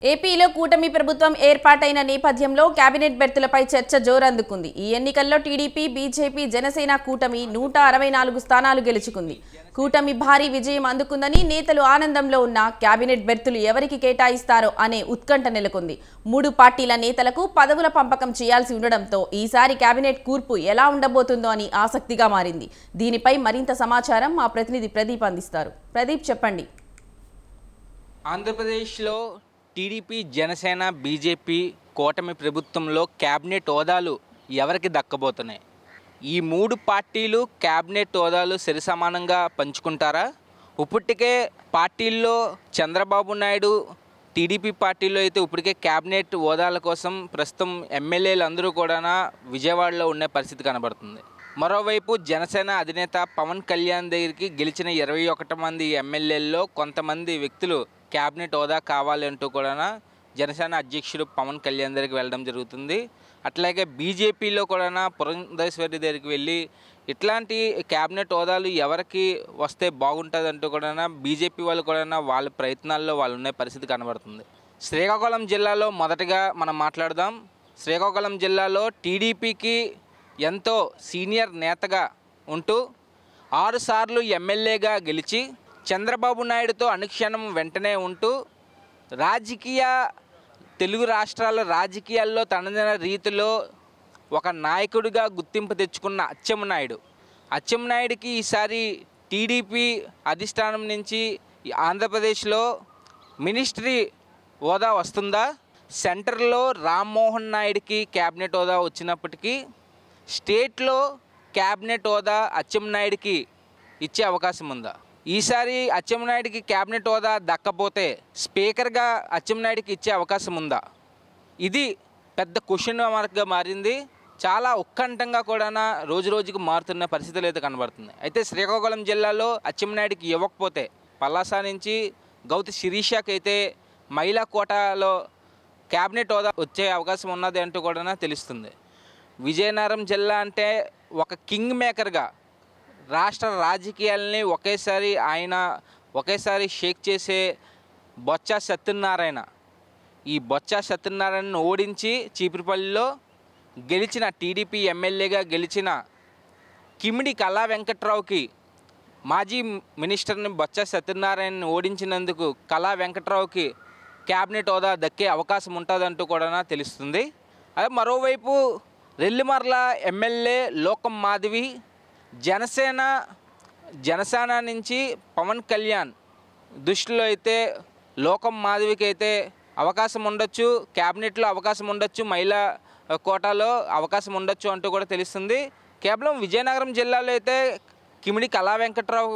ఏపీలో కూటమి ప్రభుత్వం ఏర్పాటైన నేపథ్యంలో కేబినెట్ బెర్తులపై చర్చ జోరందుకుంది. ఈ ఎన్నికల్లో టీడీపీ, బీజేపీ, జనసేన కూటమి 164 స్థానాలు గెలుచుకుంది. కూటమి భారీ విజయం అందుకుందని నేతలు ఆనందంలో ఉన్న కేబినెట్ బెర్తులు ఎవరికి కేటాయిస్తారో అనే ఉత్కంఠ నెలకొంది. 3 పార్టీల నేతలకు పదవుల పంపకం చేయాల్సి ఉండడంతో ఈసారి కేబినెట్ కూర్పు ఎలా ఉండబోతుందో అని ఆసక్తిగా మారింది. దీనిపై మరింత సమాచారం మా ప్రతినిధి ప్రదీప్ అందిస్తారు. ప్రదీప్, చెప్పండి. ఆంధ్రప్రదేశ్లో టీడీపీ, జనసేన, బీజేపీ కూటమి ప్రభుత్వంలో క్యాబినెట్ హోదాలు ఎవరికి దక్కబోతున్నాయి? ఈ 3 పార్టీలు క్యాబినెట్ హోదాలు సరిసమానంగా పంచుకుంటారా? ఇప్పటికే పార్టీల్లో చంద్రబాబు నాయుడు టీడీపీ పార్టీలో అయితే ఇప్పటికే క్యాబినెట్ హోదాల కోసం ప్రస్తుతం ఎమ్మెల్యేలు అందరూ కూడా విజయవాడలో ఉండే పరిస్థితి కనబడుతుంది. మరోవైపు జనసేన అధినేత పవన్ కళ్యాణ్ దగ్గరికి గెలిచిన 21 మంది ఎమ్మెల్యేల్లో కొంతమంది వ్యక్తులు క్యాబినెట్ హోదా కావాలంటూ కూడా జనసేన అధ్యక్షుడు పవన్ కళ్యాణ్ దగ్గరికి వెళ్ళడం జరుగుతుంది. అట్లాగే బీజేపీలో కూడా పురంధేశ్వరి దగ్గరికి వెళ్ళి ఇట్లాంటి క్యాబినెట్ హోదాలు ఎవరికి వస్తే బాగుంటుంది అంటూ కూడా బీజేపీ వాళ్ళు కూడా వాళ్ళ ప్రయత్నాల్లో వాళ్ళు ఉన్న పరిస్థితి కనబడుతుంది. శ్రీకాకుళం జిల్లాలో మొదటగా మనం మాట్లాడదాం. శ్రీకాకుళం జిల్లాలో టీడీపీకి ఎంతో సీనియర్ నేతగా ఉంటూ 6 సార్లు ఎమ్మెల్యేగా గెలిచి చంద్రబాబు నాయుడుతో అనుక్షణం వెంటనే ఉంటూ తెలుగు రాష్ట్రాల రాజకీయాల్లో తనదైన రీతిలో ఒక నాయకుడిగా గుర్తింపు తెచ్చుకున్న అచ్చెన్నాయుడికి ఈసారి టీడీపీ అధిష్టానం నుంచి ఆంధ్రప్రదేశ్లో మినిస్ట్రీ హోదా వస్తుందా? సెంటర్లో రామ్మోహన్ నాయుడికి క్యాబినెట్ హోదా వచ్చినప్పటికీ స్టేట్లో క్యాబినెట్ హోదా అచ్చెన్నాయుడికి ఇచ్చే అవకాశం ఉందా? ఈసారి అచ్చెన్నాయుడికి క్యాబినెట్ హోదా దక్కపోతే స్పీకర్గా అచ్చెన్నాయుడికి ఇచ్చే అవకాశం ఉందా? ఇది పెద్ద క్వశ్చన్ మార్క్గా మారింది. చాలా ఉత్కంఠంగా కూడా రోజు రోజుకు మారుతున్న పరిస్థితులు అయితే కనబడుతుంది. అయితే శ్రీకాకుళం జిల్లాలో అచ్చెన్నాయుడికి ఇవ్వకపోతే పలాస నుంచి గౌతి శిరీషకి అయితే మహిళా కోటాలో క్యాబినెట్ హోదా వచ్చే అవకాశం ఉన్నది అంటూ కూడా తెలుస్తుంది. విజయనగరం జిల్లా అంటే ఒక కింగ్ మేకర్గా రాష్ట్ర రాజకీయాలని ఒకేసారి షేక్ చేసే బొత్స సత్యనారాయణ, ఈ బొత్స సత్యనారాయణను ఓడించి చీపురుపల్లిలో గెలిచిన టీడీపీ ఎమ్మెల్యేగా గెలిచిన కిమిడి కళా వెంకట్రావుకి మాజీ మినిస్టర్ని బొత్స సత్యనారాయణని ఓడించినందుకు కళా వెంకట్రావుకి క్యాబినెట్ హోదా దక్కే అవకాశం ఉంటుందంటూ కూడా తెలుస్తుంది. అదే మరోవైపు రెల్లిమర్ల ఎమ్మెల్యే లోకం మాధవి జనసేన నుంచి పవన్ కళ్యాణ్ దృష్టిలో అయితే లోకం మాధవికి అయితే అవకాశం ఉండొచ్చు, క్యాబినెట్లో అవకాశం ఉండొచ్చు, మహిళా కోటాలో అవకాశం ఉండొచ్చు అంటూ కూడా తెలుస్తుంది. కేవలం విజయనగరం జిల్లాలో అయితే కిమిడి కళా వెంకట్రావు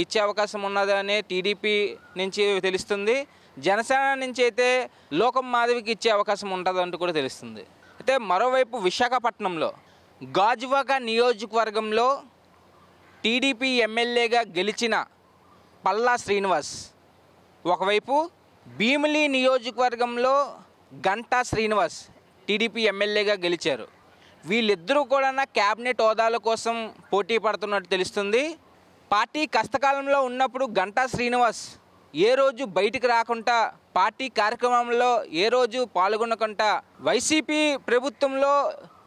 ఇచ్చే అవకాశం ఉన్నదని టీడీపీ నుంచి తెలుస్తుంది. జనసేన నుంచి అయితే లోకం మాధవికి ఇచ్చే అవకాశం ఉంటుంది అంటూ కూడా తెలుస్తుంది. అయితే మరోవైపు విశాఖపట్నంలో గాజువాక నియోజకవర్గంలో టీడీపీ ఎమ్మెల్యేగా గెలిచిన పల్లా శ్రీనివాస్ ఒకవైపు, భీమిలి నియోజకవర్గంలో గంటా శ్రీనివాస్ టీడీపీ ఎమ్మెల్యేగా గెలిచారు. వీళ్ళిద్దరూ కూడా క్యాబినెట్ హోదాల కోసం పోటీ పడుతున్నట్టు తెలుస్తుంది. పార్టీ కష్టకాలంలో ఉన్నప్పుడు గంటా శ్రీనివాస్ ఏ రోజు బయటికి రాకుండా, పార్టీ కార్యక్రమంలో ఏ రోజు పాల్గొనకుండా, వైసీపీ ప్రభుత్వంలో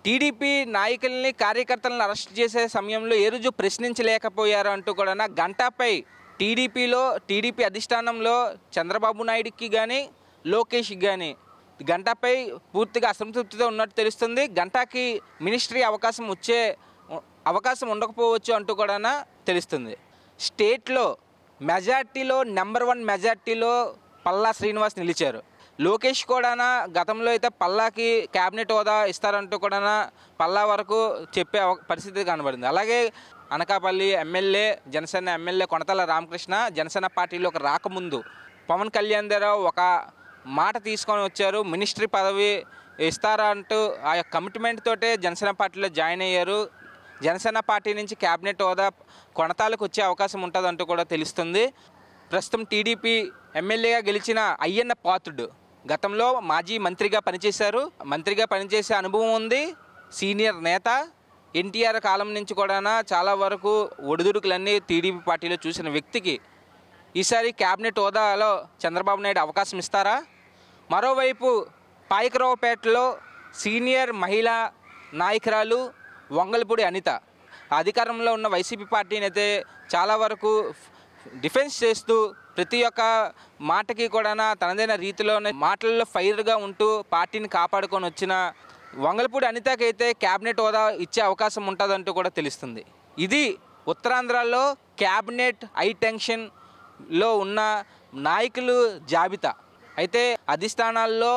టీడీపీ నాయకుల్ని, కార్యకర్తలను అరెస్ట్ చేసే సమయంలో ఏ రోజు ప్రశ్నించలేకపోయారు అంటూ కూడా గంటాపై టీడీపీ అధిష్టానంలో చంద్రబాబు నాయుడికి కానీ లోకేష్కి కానీ గంటాపై పూర్తిగా అసంతృప్తితో ఉన్నట్టు తెలుస్తుంది. గంటాకి మినిస్ట్రీ అవకాశం ఉండకపోవచ్చు అంటూ కూడా తెలుస్తుంది. స్టేట్లో మెజార్టీలో నెంబర్ 1 మెజార్టీలో పల్లా శ్రీనివాస్ నిలిచారు. లోకేష్ కూడా గతంలో అయితే పల్లాకి క్యాబినెట్ హోదా ఇస్తారంటూ కూడా పల్లా వరకు చెప్పే పరిస్థితి కనబడింది. అలాగే అనకాపల్లి ఎమ్మెల్యే, జనసేన ఎమ్మెల్యే కొనతల రామకృష్ణ జనసేన పార్టీలోకి రాకముందు పవన్ కళ్యాణ్ దగ్గర ఒక మాట తీసుకొని వచ్చారు, మినిస్ట్రీ పదవి ఇస్తారా అంటూ ఆ కమిట్మెంట్ తోటే జనసేన పార్టీలో జాయిన్ అయ్యారు. జనసేన పార్టీ నుంచి క్యాబినెట్ హోదా కొనతాలకు వచ్చే అవకాశం ఉంటుందంటూ కూడా తెలుస్తుంది. ప్రస్తుతం టీడీపీ ఎమ్మెల్యేగా గెలిచిన అయ్యన్న పాత్రుడు గతంలో మాజీ మంత్రిగా పనిచేశారు. మంత్రిగా పనిచేసే అనుభవం ఉంది. సీనియర్ నేత, ఎన్టీఆర్ కాలం నుంచి కూడా చాలా వరకు ఒడిదుడుకులన్నీ టీడీపీ పార్టీలో చూసిన వ్యక్తికి ఈసారి క్యాబినెట్ హోదాలో చంద్రబాబు నాయుడు అవకాశం ఇస్తారా? మరోవైపు పాయకరావుపేటలో సీనియర్ మహిళా నాయకురాలు వంగలపూడి అనిత అధికారంలో ఉన్న వైసీపీ పార్టీని అయితే చాలా వరకు డిఫెన్స్ చేస్తూ ప్రతి ఒక్క మాటకి కూడా తనదైన రీతిలోనే మాటల్లో ఫైర్గా ఉంటూ పార్టీని కాపాడుకొని వచ్చిన వంగలపూడి అనితకైతే క్యాబినెట్ హోదా ఇచ్చే అవకాశం ఉంటుందంటూ కూడా తెలుస్తుంది. ఇది ఉత్తరాంధ్రలో క్యాబినెట్ హై టెన్షన్లో ఉన్న నాయకులు జాబితా. అయితే అధిష్టానాల్లో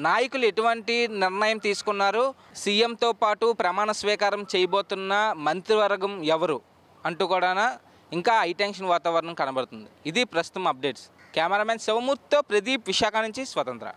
నాయకులు ఎటువంటి నిర్ణయం తీసుకున్నారు, సీఎంతో పాటు ప్రమాణ స్వీకారం చేయబోతున్న మంత్రివర్గం ఎవరు అంటూ కూడా ఇంకా హై టెన్షన్ వాతావరణం కనబడుతుంది. ఇది ప్రస్తుతం అప్డేట్స్. కెమెరామెన్ శివమూర్తితో ప్రదీప్, విశాఖ నుంచి స్వతంత్ర.